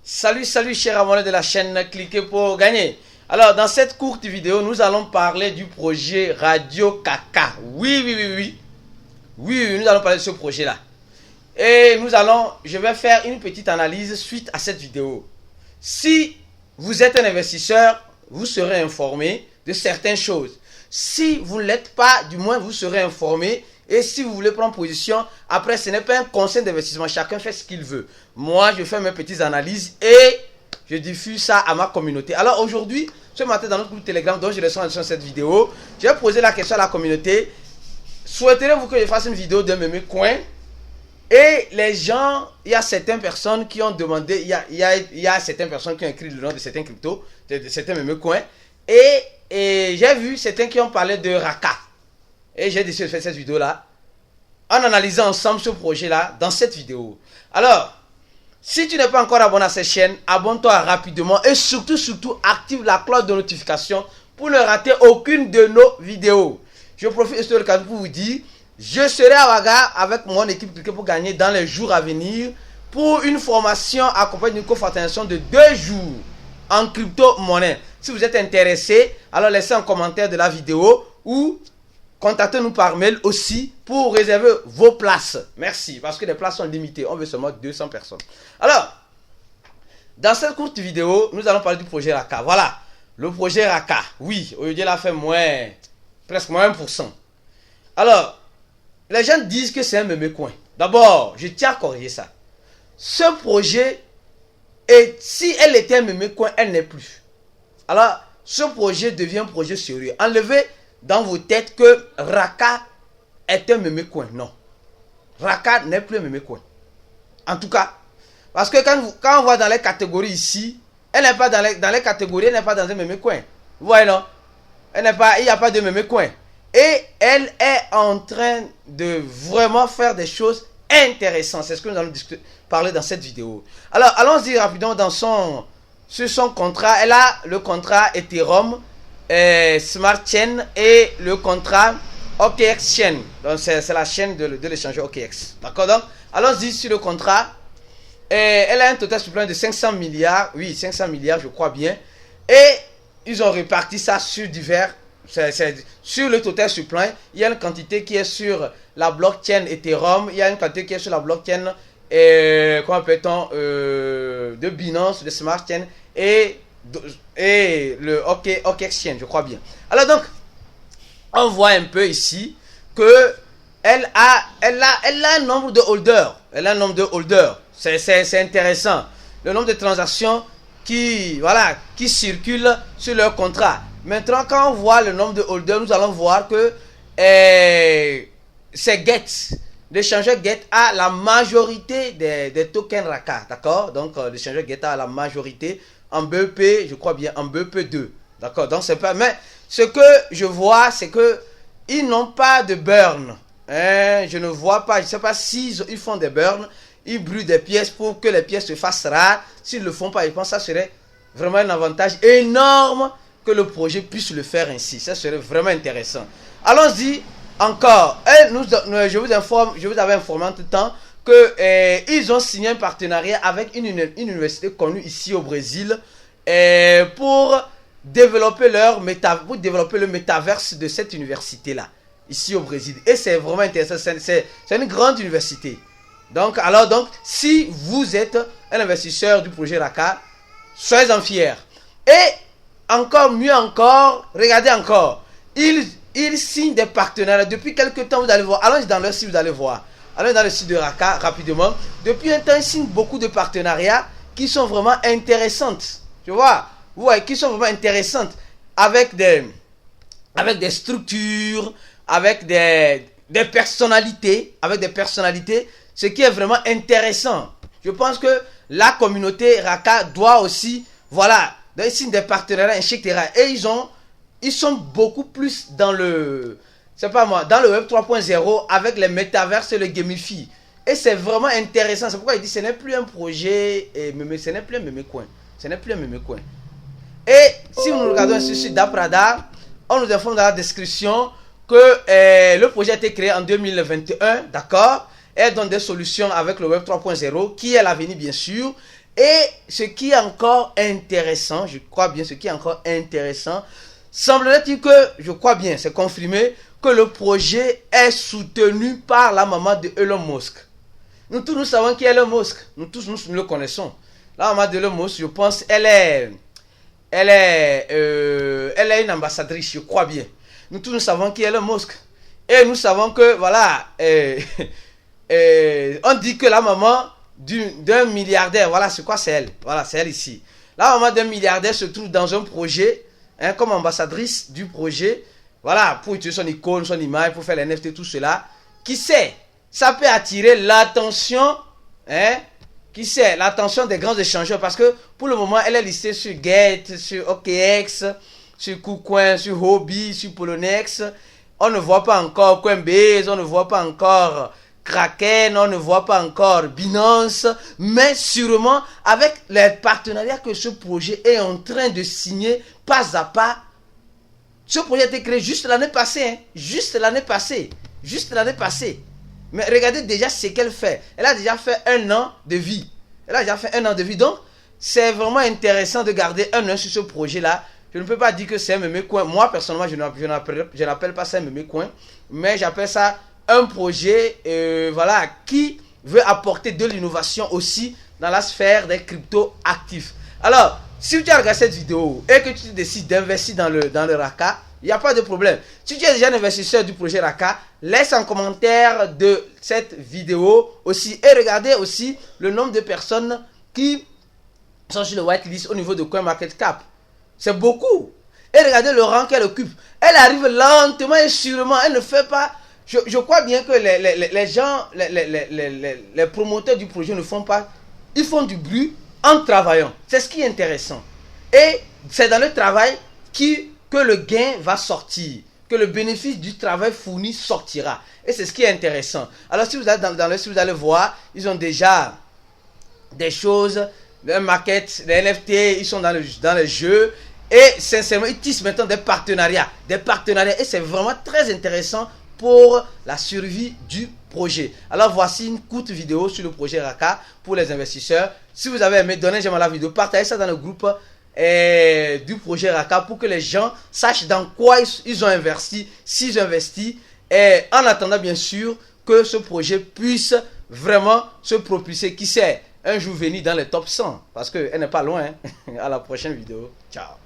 Salut, salut chers abonnés de la chaîne, cliquez pour gagner. Alors dans cette courte vidéo, nous allons parler du projet Radio Kaka. Oui, nous allons parler de ce projet-là. Et je vais faire une petite analyse suite à cette vidéo. Si vous êtes un investisseur, vous serez informé de certaines choses. Si vous ne l'êtes pas, du moins vous serez informé. Et si vous voulez prendre position, après ce n'est pas un conseil d'investissement, chacun fait ce qu'il veut. Moi, je fais mes petites analyses et je diffuse ça à ma communauté. Alors aujourd'hui, ce matin dans notre groupe Telegram dont je reçois sur cette vidéo, je vais poser la question à la communauté. Souhaiterez-vous que je fasse une vidéo de Mémé Coin? Et les gens, il y a certaines personnes qui ont demandé, il y a certaines personnes qui ont écrit le nom de certains cryptos, de certains Mémé Coin. Et j'ai vu certains qui ont parlé de Raka. Et j'ai décidé de faire cette vidéo-là en analysant ensemble ce projet-là dans cette vidéo. Alors, si tu n'es pas encore abonné à cette chaîne, abonne-toi rapidement et surtout, active la cloche de notification pour ne rater aucune de nos vidéos. Je profite de l'occasion pour vous dire, je serai à Ouaga avec mon équipe pour gagner dans les jours à venir pour une formation accompagnée d'une confrontation de 2 jours en crypto-monnaie. Si vous êtes intéressé, alors laissez un commentaire de la vidéo ou contactez-nous par mail aussi pour réserver vos places. Merci, parce que les places sont limitées. On veut seulement 200 personnes. Alors, dans cette courte vidéo, nous allons parler du projet Raka. Voilà, le projet Raka. Oui, aujourd'hui, il a fait presque moins 1%. Alors, les gens disent que c'est un Mémé Coin. D'abord, je tiens à corriger ça. Ce projet, si elle était un Mémé Coin, elle n'est plus. Alors, ce projet devient un projet sérieux. Enlevez dans vos têtes que Raka est un Mémé Coin. Non. Raka n'est plus un Mémé Coin. En tout cas, parce que quand on voit dans les catégories ici, elle n'est pas dans les catégories, elle n'est pas dans un Mémé Coin. Vous voyez, non? Il n'y a pas de Mémé Coin. Et elle est en train de vraiment faire des choses intéressantes. C'est ce que nous allons parler dans cette vidéo. Alors, allons-y rapidement sur son contrat. Elle a le contrat Ethereum, Smart Chain et le contrat OKX Chain. Donc, c'est la chaîne de l'échangeur OKX. D'accord? Donc, allons-y sur le contrat. Elle a un total supplément de 500 milliards. Oui, 500 milliards, je crois bien. Et ils ont réparti ça sur divers. Sur le total supplément, il y a une quantité qui est sur la blockchain Ethereum. Il y a une quantité qui est sur la blockchain, comment appelle-t-on, de Binance, de Smart Chain et le OKX Chain, je crois bien. Alors donc, on voit un peu ici que elle a un nombre de holders. Elle a un nombre de holders. C'est intéressant. Le nombre de transactions qui circulent sur leur contrat. Maintenant, quand on voit le nombre de holders, nous allons voir que c'est Get. L'échangeur Get a la majorité des tokens Raka. D'accord? Donc, l'échangeur Get a la majorité en BEP, je crois bien, en BEP2. D'accord? Donc, c'est pas. Mais ce que je vois, c'est que ils n'ont pas de burn. Je ne vois pas. Je ne sais pas s'ils font des burns. Ils brûlent des pièces pour que les pièces se fassent rares. S'ils ne le font pas, je pense que ça serait vraiment un avantage énorme que le projet puisse le faire ainsi. Ça serait vraiment intéressant. Allons-y encore. Je vous avais informé en tout temps que ils ont signé un partenariat avec une université connue ici au Brésil pour développer le métaverse de cette université là ici au Brésil. Et c'est vraiment intéressant. C'est une grande université. Donc, si vous êtes un investisseur du projet Raka, soyez-en fiers. Et encore mieux encore, regardez encore, ils signent des partenariats. Depuis quelques temps, vous allez voir, allons dans leur site, vous allez voir. Allons dans le site de Raka rapidement. Depuis un temps, ils signent beaucoup de partenariats qui sont vraiment intéressantes. Tu vois, qui sont vraiment intéressantes avec des structures, avec des personnalités, ce qui est vraiment intéressant. Je pense que la communauté Raka doit aussi, ils signent des partenariats, etc. Et ils sont beaucoup plus dans le Web 3.0 avec les métaverses et le gamify. Et c'est vraiment intéressant. C'est pourquoi il dit ce n'est plus un projet, ce n'est plus un Mémé Coin. Ce n'est plus un Mémé Coin. Et si nous regardons ici sur Daprada, on nous informe dans la description que le projet a été créé en 2021, d'accord? Elle donne des solutions avec le Web 3.0 qui est l'avenir bien sûr. Et ce qui est encore intéressant, je crois bien, ce qui est encore intéressant, semblerait-il que, je crois bien, c'est confirmé, que le projet est soutenu par la maman de Elon Musk. Nous tous, nous savons qui est Elon Musk. Nous tous, nous le connaissons. La maman de Elon Musk, je pense, elle est une ambassadrice, je crois bien. Nous tous, nous savons qui est Elon Musk. Et nous savons que, voilà, on dit que la maman d'un milliardaire, voilà, c'est quoi, c'est elle. Voilà, c'est elle ici. La maman d'un milliardaire se trouve dans un projet, hein, comme ambassadrice du projet, voilà, pour utiliser son icône, son image, pour faire les NFT, tout cela. Qui sait, ça peut attirer l'attention, hein, qui sait, l'attention des grands échangeurs, parce que pour le moment, elle est listée sur Gate, sur OKX, sur KuCoin, sur Huobi, sur Poloniex. On ne voit pas encore Coinbase, on ne voit pas encore Kraken, on ne voit pas encore Binance, mais sûrement avec les partenariats que ce projet est en train de signer pas à pas. Ce projet a été créé juste l'année passée, hein, juste l'année passée. Mais regardez déjà ce qu'elle fait. Elle a déjà fait 1 an de vie. Donc, c'est vraiment intéressant de garder un œil sur ce projet-là. Je ne peux pas dire que c'est un mémé coin. Moi, personnellement, je n'appelle pas ça un mémé coin. Mais j'appelle ça un projet voilà, qui veut apporter de l'innovation aussi dans la sphère des crypto-actifs. Alors, si tu as regardé cette vidéo et que tu décides d'investir dans le Raka, il n'y a pas de problème. Si tu es déjà un investisseur du projet Raka, laisse un commentaire de cette vidéo aussi. Et regardez aussi le nombre de personnes qui sont sur le whitelist au niveau de CoinMarketCap. C'est beaucoup. Et regardez le rang qu'elle occupe. Elle arrive lentement et sûrement. Elle ne fait pas... Je crois bien que les gens, les promoteurs du projet ne font pas... Ils font du bruit en travaillant. C'est ce qui est intéressant. Et c'est dans le travail que le gain va sortir. Que le bénéfice du travail fourni sortira. Et c'est ce qui est intéressant. Alors si vous allez si vous allez voir, ils ont déjà des choses, des market, des NFT, ils sont dans le jeu. Et sincèrement, ils tissent maintenant des partenariats. Et c'est vraiment très intéressant pour la survie du projet. Alors voici une courte vidéo sur le projet Raka pour les investisseurs. Si vous avez aimé, donnez j'aime à la vidéo, partagez ça dans le groupe du projet Raka pour que les gens sachent dans quoi ils ont investi, s'ils investissent. Et en attendant bien sûr que ce projet puisse vraiment se propulser, qui sait, un jour venir dans les top 100. Parce qu'elle n'est pas loin. Hein. À la prochaine vidéo. Ciao.